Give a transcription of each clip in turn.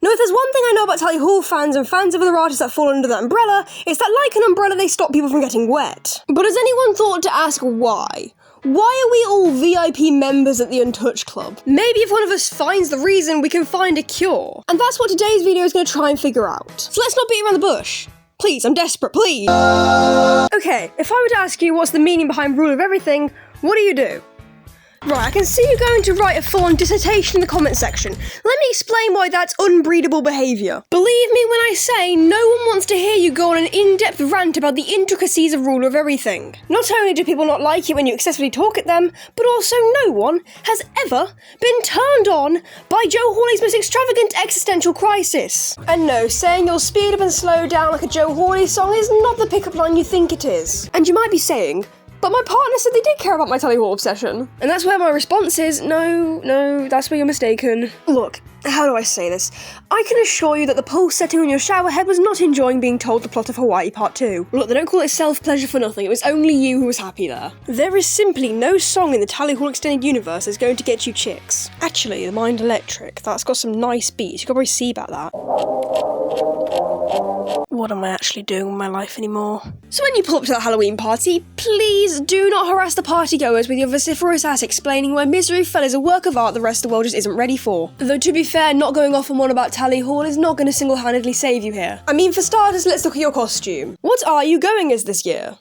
Now, if there's one thing I know about Tally Hall fans and fans of other artists that fall under that umbrella, it's that like an umbrella they stop people from getting wet. But has anyone thought to ask why? Why are we all VIP members at the Untouched Club? Maybe if one of us finds the reason, we can find a cure. And that's what today's video is going to try and figure out. So let's not beat around the bush. Please, I'm desperate, please. Okay, if I were to ask you what's the meaning behind rule of everything, what do? Right, I can see you going to write a full-on dissertation in the comment section. Let me explain why that's unbreedable behaviour. Believe me when I say no one wants to hear you go on an in-depth rant about the intricacies of rule of everything. Not only do people not like it when you excessively talk at them, but also no one has ever been turned on by Joe Hawley's most extravagant existential crisis. And no, saying you'll speed up and slow down like a Joe Hawley song is not the pickup line you think it is. And you might be saying, but my partner said they did care about my Tally Hall obsession. And that's where my response is, no, that's where you're mistaken. Look, how do I say this? I can assure you that the pulse setting on your shower head was not enjoying being told the plot of Hawaii Part 2. Look, they don't call it self-pleasure for nothing, it was only you who was happy there. There is simply no song in the Tally Hall Extended Universe that's going to get you chicks. Actually, the Mind Electric, that's got some nice beats, you can probably see about that. What am I actually doing with my life anymore? So when you pull up to that Halloween party, please do not harass the partygoers with your vociferous ass explaining why Misery Fell is a work of art the rest of the world just isn't ready for. Though to be fair, not going off on one about Tally Hall is not going to single-handedly save you here. I mean, for starters, let's look at your costume. What are you going as this year?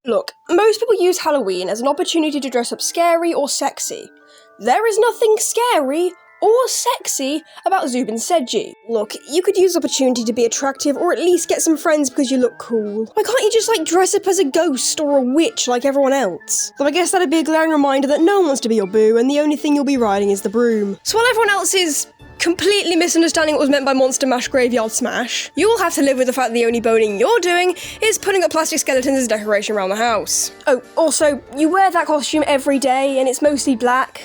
Look, most people use Halloween as an opportunity to dress up scary or sexy. There is nothing scary or sexy about Zubin Seji. Look, you could use the opportunity to be attractive or at least get some friends because you look cool. Why can't you just dress up as a ghost or a witch like everyone else? Though I guess that'd be a glaring reminder that no one wants to be your boo and the only thing you'll be riding is the broom. So while everyone else is completely misunderstanding what was meant by Monster Mash Graveyard Smash, you'll have to live with the fact that the only boning you're doing is putting up plastic skeletons as decoration around the house. Oh, also, you wear that costume every day and it's mostly black.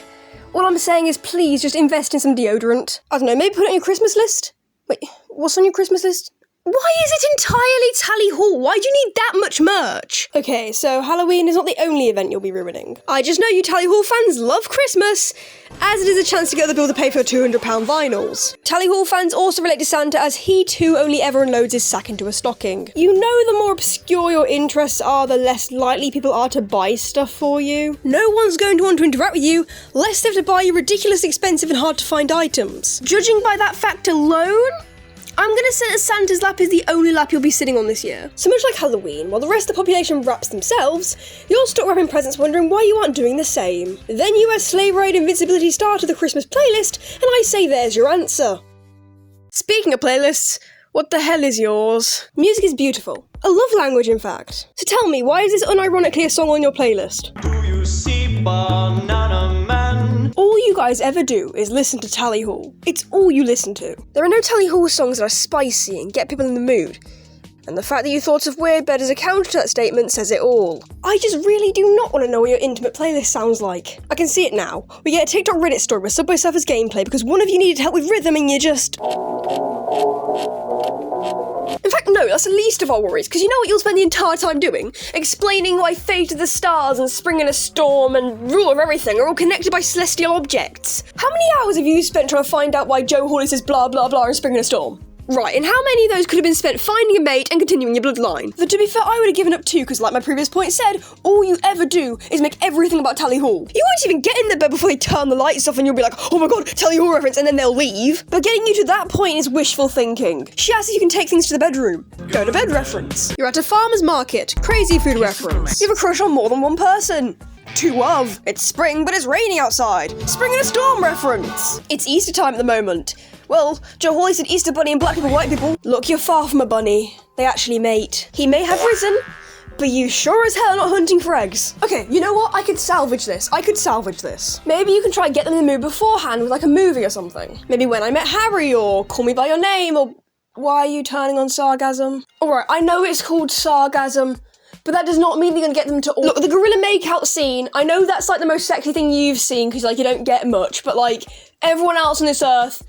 All I'm saying is please just invest in some deodorant. I don't know, maybe put it on your Christmas list? Wait, what's on your Christmas list? Why is it entirely Tally Hall? Why do you need that much merch? Okay, so Halloween is not the only event you'll be ruining. I just know you Tally Hall fans love Christmas, as it is a chance to get the bill to pay for £200 vinyls. Tally Hall fans also relate to Santa as he too only ever unloads his sack into a stocking. You know the more obscure your interests are, the less likely people are to buy stuff for you. No one's going to want to interact with you, lest they have to buy you ridiculously expensive and hard to find items. Judging by that fact alone, I'm gonna say that Santa's lap is the only lap you'll be sitting on this year. So much like Halloween, while the rest of the population wraps themselves, you're stuck wrapping presents wondering why you aren't doing the same. Then you add Slave Raid Invincibility Star to the Christmas playlist, and I say there's your answer. Speaking of playlists, what the hell is yours? Music is beautiful. A love language, in fact. So tell me, why is this unironically a song on your playlist? Do you see Banana Man? All you guys ever do is listen to Tally Hall. It's all you listen to. There are no Tally Hall songs that are spicy and get people in the mood. And the fact that you thought of Weird Bed as a counter to that statement says it all. I just really do not want to know what your intimate playlist sounds like. I can see it now. We get a TikTok Reddit story where Subway suffers gameplay because one of you needed help with rhythm and you just... In fact, no, that's the least of our worries, because you know what you'll spend the entire time doing? Explaining why Fate of the Stars and Spring in a Storm and Rule of Everything are all connected by celestial objects. How many hours have you spent trying to find out why Joe Hawley says blah blah blah in Spring in a Storm? Right, and how many of those could have been spent finding a mate and continuing your bloodline? But to be fair, I would have given up too, because like my previous point said, all you ever do is make everything about Tally Hall. You won't even get in the bed before they turn the lights off and you'll be like, oh my god, Tally Hall reference, and then they'll leave. But getting you to that point is wishful thinking. She asks if you can take things to the bedroom. Go to bed reference. You're at a farmer's market. Crazy food reference. You have a crush on more than one person. Two of. It's spring, but it's raining outside. Spring in a Storm reference. It's Easter time at the moment. Well, Joe Hawley said Easter bunny and black people, white people. Look, you're far from a bunny. They actually mate. He may have risen, but you sure as hell are not hunting for eggs. Okay, you know what? I could salvage this. Maybe you can try and get them in the mood beforehand with like a movie or something. Maybe When I Met Harry or Call Me By Your Name or Why Are You Turning on Sargasm? Alright, I know it's called Sargasm, but that does not mean you're gonna get them to all. Look, the gorilla makeout scene, I know that's like the most sexy thing you've seen because like you don't get much, but like everyone else on this earth,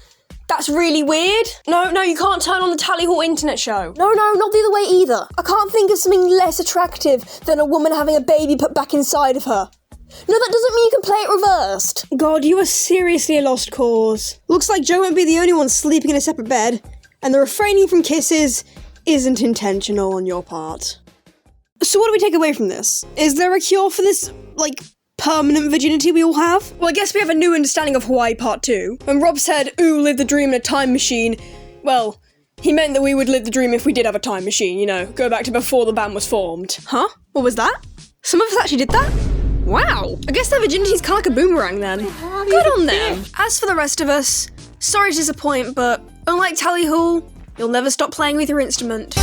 that's really weird. No, you can't turn on the Tally Hall internet show. No, not the other way either. I can't think of something less attractive than a woman having a baby put back inside of her. No, that doesn't mean you can play it reversed. God, you are seriously a lost cause. Looks like Joe won't be the only one sleeping in a separate bed, and the refraining from kisses isn't intentional on your part. So what do we take away from this? Is there a cure for this, permanent virginity we all have? Well, I guess we have a new understanding of Hawaii Part 2. When Rob said, ooh, live the dream in a time machine, well, he meant that we would live the dream if we did have a time machine, go back to before the band was formed. Huh? What was that? Some of us actually did that? Wow, I guess their virginity's kind of like a boomerang then. Good on them. As for the rest of us, sorry to disappoint, but unlike Tally Hall, you'll never stop playing with your instrument.